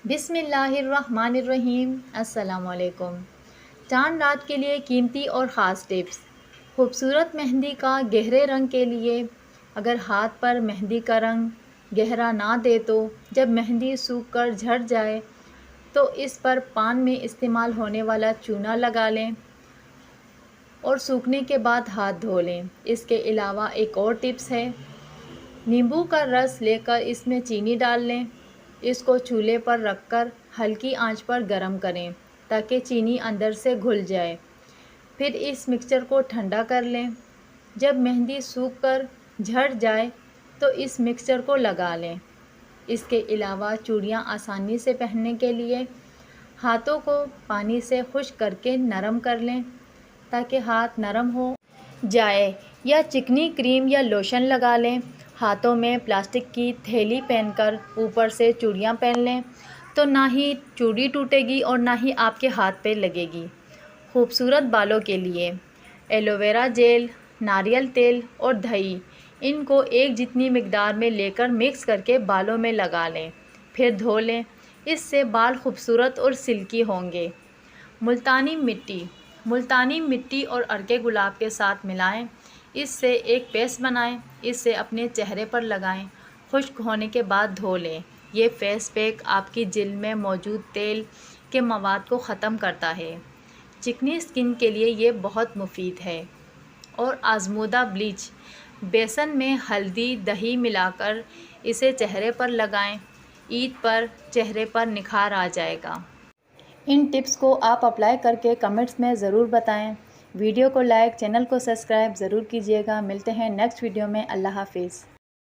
बिस्मिल्लाहिर्रहमानिर्रहीम। अस्सलामुअलैकुम। चांद रात के लिए कीमती और ख़ास टिप्स। खूबसूरत मेहंदी का गहरे रंग के लिए अगर हाथ पर मेहंदी का रंग गहरा ना दे तो जब मेहंदी सूख कर झड़ जाए तो इस पर पान में इस्तेमाल होने वाला चूना लगा लें और सूखने के बाद हाथ धो लें। इसके अलावा एक और टिप्स है, नींबू का रस लेकर इसमें चीनी डाल लें। इसको चूल्हे पर रखकर हल्की आंच पर गरम करें ताकि चीनी अंदर से घुल जाए। फिर इस मिक्सचर को ठंडा कर लें। जब मेहंदी सूख कर झड़ जाए तो इस मिक्सचर को लगा लें। इसके अलावा चूड़ियाँ आसानी से पहनने के लिए हाथों को पानी से खुश्क करके नरम कर लें ताकि हाथ नरम हो जाए, या चिकनी क्रीम या लोशन लगा लें। हाथों में प्लास्टिक की थैली पहनकर ऊपर से चूड़ियाँ पहन लें तो ना ही चूड़ी टूटेगी और ना ही आपके हाथ पे लगेगी। खूबसूरत बालों के लिए एलोवेरा जेल, नारियल तेल और दही, इनको एक जितनी मिकदार में लेकर मिक्स करके बालों में लगा लें, फिर धो लें। इससे बाल खूबसूरत और सिल्की होंगे। मुल्तानी मिट्टी और अर्के गुलाब के साथ मिलाएं। इससे एक पेस्ट बनाएं। इसे अपने चेहरे पर लगाएं। खुश्क होने के बाद धो लें। ये फेस पैक आपकी जिल्द में मौजूद तेल के मवाद को ख़त्म करता है। चिकनी स्किन के लिए ये बहुत मुफीद है। और आज़मूदा ब्लीच, बेसन में हल्दी दही मिलाकर इसे चेहरे पर लगाएं। ईद पर चेहरे पर निखार आ जाएगा। इन टिप्स को आप अप्लाई करके कमेंट्स में ज़रूर बताएं। वीडियो को लाइक, चैनल को सब्सक्राइब ज़रूर कीजिएगा। मिलते हैं नेक्स्ट वीडियो में। अल्लाह हाफिज़।